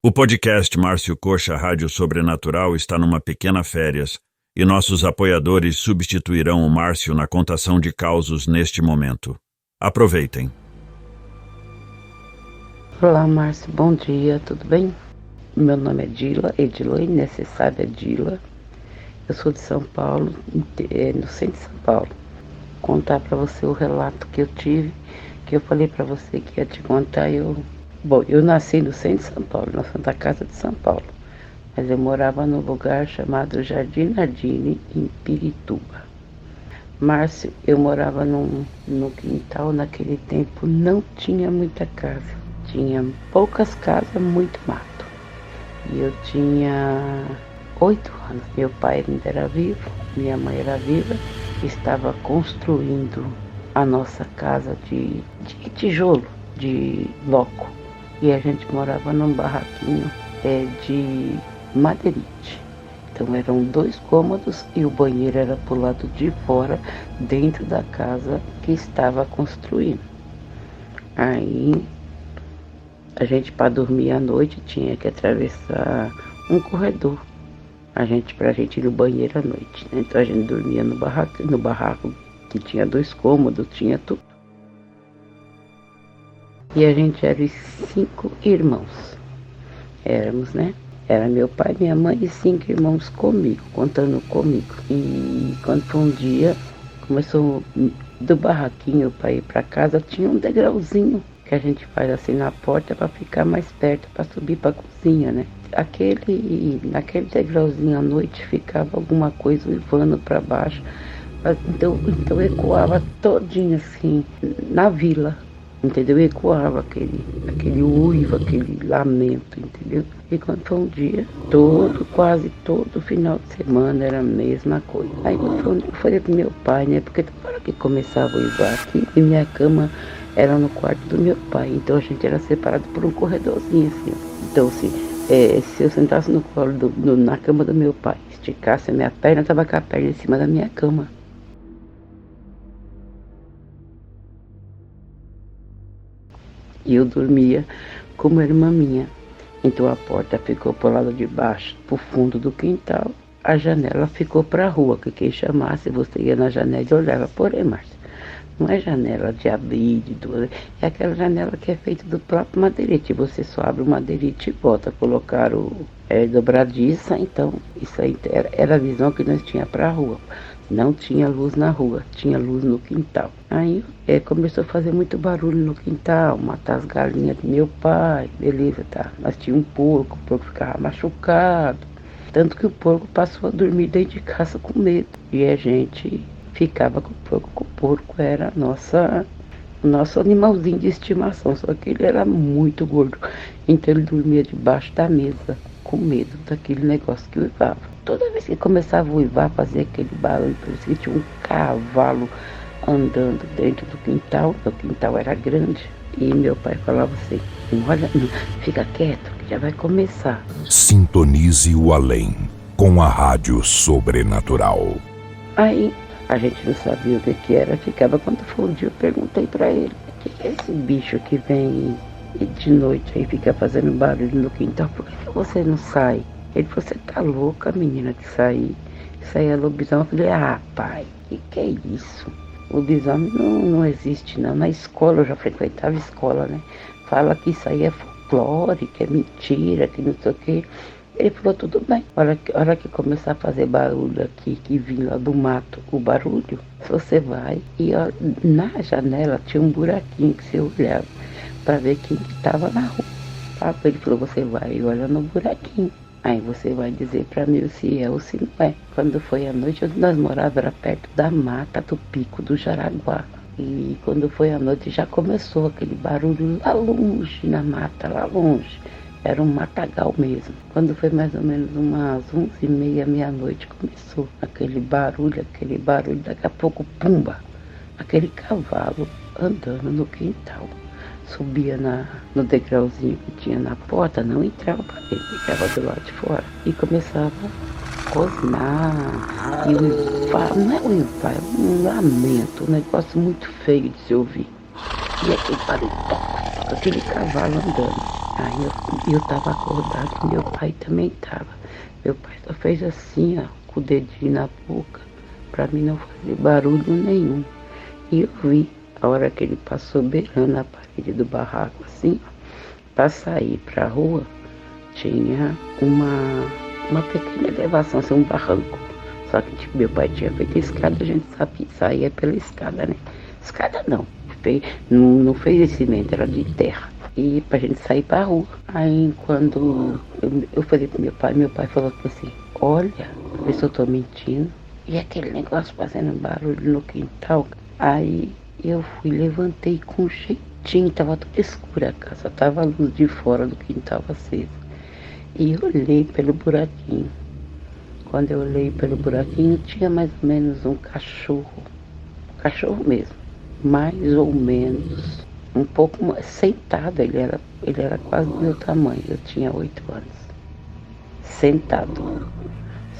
O podcast Márcio Coxa Rádio Sobrenatural está numa pequena férias e nossos apoiadores substituirão o Márcio na contação de causos neste momento. Aproveitem. Olá, Márcio, bom dia, tudo bem? Meu nome é Edilene, né? Você sabe, é Dila. Eu sou de São Paulo, no centro de São Paulo. Vou contar para você o relato que eu tive, que eu falei para você que ia te contar. Eu nasci no centro de São Paulo, na Santa Casa de São Paulo. Mas eu morava num lugar chamado Jardim Nardini, em Pirituba. Márcio, eu morava no quintal, naquele tempo não tinha muita casa. Tinha poucas casas, muito mato. E eu tinha 8 anos. Meu pai ainda era vivo, minha mãe era viva. Estava construindo a nossa casa de tijolo, de bloco. E a gente morava num barraquinho de madeirite. Então eram 2 cômodos e o banheiro era pro lado de fora, dentro da casa que estava construindo. Aí a gente, para dormir à noite, tinha que atravessar um corredor. Pra gente ir no banheiro à noite, né? Então a gente dormia no barraco que tinha 2 cômodos, tinha tudo. E a gente era os 5 irmãos. Éramos, né? Era meu pai, minha mãe e 5 irmãos comigo, contando comigo. E quando foi um dia, começou do barraquinho para ir para casa, tinha um degrauzinho que a gente faz assim na porta para ficar mais perto, para subir para a cozinha, né? Naquele degrauzinho à noite ficava alguma coisa uivando para baixo. Então ecoava todinho assim, na vila. Entendeu? Ecoava aquele uivo, aquele lamento, entendeu? E quando foi um dia, quase todo final de semana era a mesma coisa. Aí eu falei pro meu pai, né? Porque na hora que começava a uivar aqui, e minha cama era no quarto do meu pai. Então a gente era separado por um corredorzinho assim. Então assim, se eu sentasse no colo na cama do meu pai, esticasse a minha perna, tava com a perna em cima da minha cama. E eu dormia com uma irmã minha. Então a porta ficou pro lado de baixo, pro fundo do quintal. A janela ficou pra rua, que quem chamasse, você ia na janela e olhava. Porém, Márcia, não é janela de abrir, é aquela janela que é feita do próprio madeirite. Você só abre o madeirite e bota. Colocaram dobradiça, então isso aí era a visão que nós tínhamos pra rua. Não tinha luz na rua, tinha luz no quintal. Aí começou a fazer muito barulho no quintal, matar as galinhas do meu pai, beleza, tá. Nós tínhamos um porco, o porco ficava machucado. Tanto que o porco passou a dormir dentro de casa com medo. E a gente ficava com o porco, que o porco era o nosso animalzinho de estimação, só que ele era muito gordo. Então ele dormia debaixo da mesa, com medo daquele negócio que uivava. Toda vez que começava a uivar, fazia aquele barulho, parecia que tinha um cavalo andando dentro do quintal. O quintal era grande. E meu pai falava assim, olha, fica quieto, que já vai começar. Sintonize o além com a Rádio Sobrenatural. Aí a gente não sabia o que era, ficava. Quando foi um dia, eu perguntei pra ele, o que é esse bicho que vem de noite aí, fica fazendo barulho no quintal? Por que você não sai? Ele falou, você tá louca, menina, de sair? Isso aí é lobisomem. Eu falei, pai, que é isso? Lobisomem não existe, não. Na escola, eu já frequentava escola, né? Fala que isso aí é folclore, que é mentira, que não sei o quê. Ele falou, tudo bem. A hora que começar a fazer barulho aqui, que vim lá do mato, o barulho, você vai. E ó, na janela tinha um buraquinho que você olhava para ver quem estava na rua. Ele falou, você vai e olha no buraquinho. Aí você vai dizer para mim se é ou se não é. Quando foi à noite, onde nós morávamos era perto da mata do Pico do Jaraguá. E quando foi à noite já começou aquele barulho lá longe, na mata, lá longe. Era um matagal mesmo. Quando foi mais ou menos umas 11h30, meia-noite, começou aquele barulho, daqui a pouco, pumba, aquele cavalo andando no quintal. Subia no degrauzinho que tinha na porta, não entrava para dentro, ficava do lado de fora. E começava a rosnar, e uivar, não é uivar, é um lamento, um negócio muito feio de se ouvir. E aquele barulho, aquele cavalo andando. Aí eu tava acordado, meu pai também tava. Meu pai só fez assim, ó, com o dedinho na boca, pra mim não fazer barulho nenhum. E eu vi, a hora que ele passou beirando a parede do barraco, assim, ó, pra sair pra rua, tinha uma pequena elevação, assim, um barranco. Só que tipo, meu pai tinha feito escada, a gente sabia, saía pela escada, né? Escada não fez de cimento, era de terra. E pra gente sair pra rua. Aí quando eu falei pro meu pai falou assim, olha, pra ver se eu tô mentindo. E aquele negócio fazendo barulho no quintal. Aí eu fui, levantei com jeitinho, tava tudo escuro a casa, tava a luz de fora do quintal acesa. E eu olhei pelo buraquinho. Quando eu olhei pelo buraquinho, tinha mais ou menos um cachorro mesmo, mais ou menos, um pouco mais, sentado, ele era quase do meu tamanho, eu tinha 8 anos, sentado,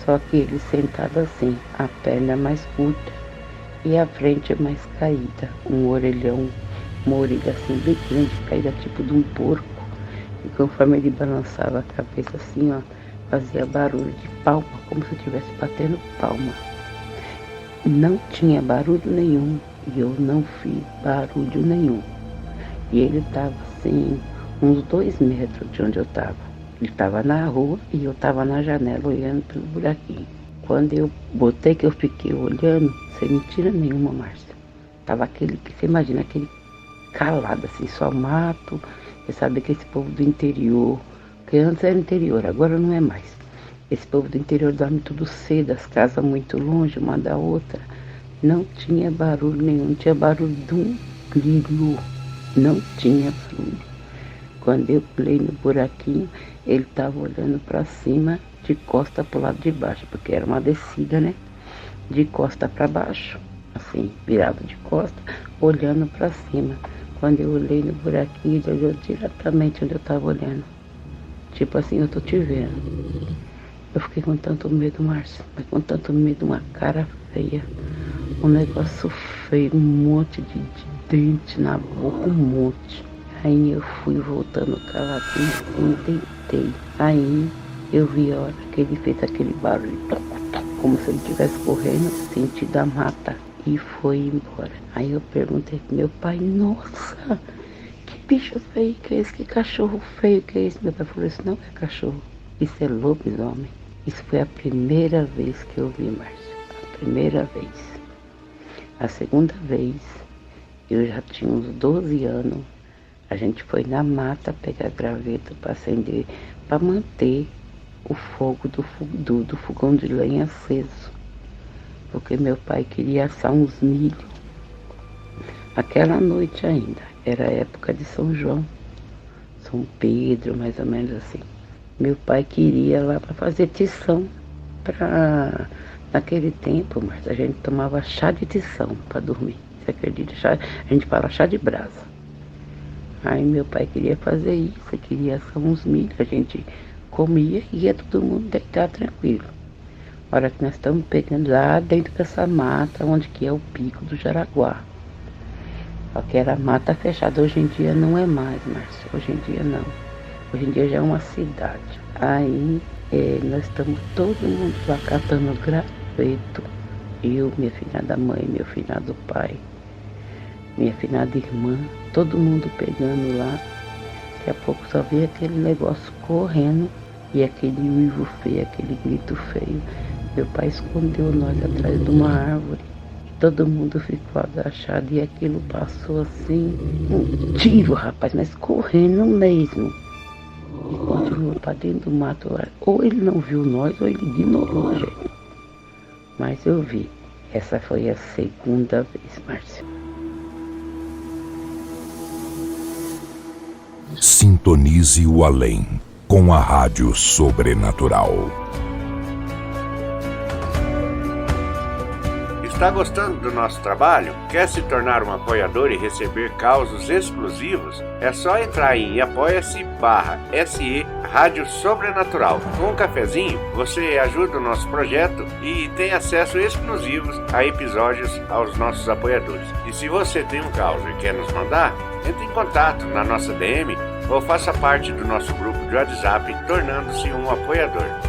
só que ele sentado assim, a perna mais curta e a frente mais caída, uma orelha assim bem grande, caída tipo de um porco, e conforme ele balançava a cabeça assim, ó, fazia barulho de palma, como se eu estivesse batendo palma. Não tinha barulho nenhum, e eu não fiz barulho nenhum. E ele estava assim, uns 2 metros de onde eu estava. Ele estava na rua e eu estava na janela olhando pelo buraquinho. Quando eu botei que eu fiquei olhando, sem mentira nenhuma, Márcia. Tava aquele, que você imagina, aquele calado assim, só mato. Você sabe que esse povo do interior, que antes era interior, agora não é mais. Esse povo do interior dorme tudo cedo, as casas muito longe uma da outra. Não tinha barulho nenhum, não tinha barulho de um grilo, não tinha barulho. Quando eu pulei no buraquinho, ele estava olhando para cima, de costa para o lado de baixo, porque era uma descida, né? De costa para baixo, assim, virado de costa, olhando para cima. Quando eu olhei no buraquinho, ele olhou diretamente onde eu estava olhando. Tipo assim, eu tô te vendo. Eu fiquei com tanto medo, Márcio, mas com tanto medo, uma cara feia, um negócio feio, um monte de dente na boca, um monte. Aí eu fui voltando caladinho assim, deitei. Aí eu vi a hora que ele fez aquele barulho, como se ele estivesse correndo, sentido da mata, e foi embora. Aí eu perguntei pro meu pai, nossa, que bicho feio que é esse, que cachorro feio que é esse? Meu pai falou, isso não é cachorro, isso é lobisomem. Isso foi a primeira vez que eu vi, Márcio, a primeira vez. A segunda vez, eu já tinha uns 12 anos, a gente foi na mata pegar graveto para acender, para manter o fogo do fogão de lenha aceso, porque meu pai queria assar uns milho. Aquela noite ainda, era a época de São João, São Pedro, mais ou menos assim. Meu pai queria lá para fazer tição, naquele tempo, mas a gente tomava chá de tição para dormir, você acredita? A gente fala chá de brasa. Aí meu pai queria fazer isso, queria assar uns milho, a gente comia e ia todo mundo deitar tranquilo. A hora que nós estamos pegando lá dentro dessa mata, onde que é o Pico do Jaraguá. Só que era mata fechada, hoje em dia não é mais, Márcio, hoje em dia não. Hoje em dia já é uma cidade. Aí nós estamos todo mundo lá catando graveto. Eu, minha filhada mãe, meu finado pai, minha finada irmã, todo mundo pegando lá. Daqui a pouco só vi aquele negócio correndo e aquele uivo feio, aquele grito feio. Meu pai escondeu nós atrás de uma árvore. Todo mundo ficou agachado e aquilo passou assim, um tiro, rapaz, mas correndo mesmo. E continuou para dentro do mato. Ou ele não viu nós, ou ele ignorou a gente. Mas eu vi. Essa foi a segunda vez, Márcio. Sintonize o além com a Rádio Sobrenatural. Está gostando do nosso trabalho? Quer se tornar um apoiador e receber causos exclusivos? É só entrar em apoia-se/SE Rádio Sobrenatural. Com um cafezinho, você ajuda o nosso projeto e tem acesso exclusivos a episódios aos nossos apoiadores. E se você tem um caos e quer nos mandar, entre em contato na nossa DM ou faça parte do nosso grupo de WhatsApp tornando-se um apoiador.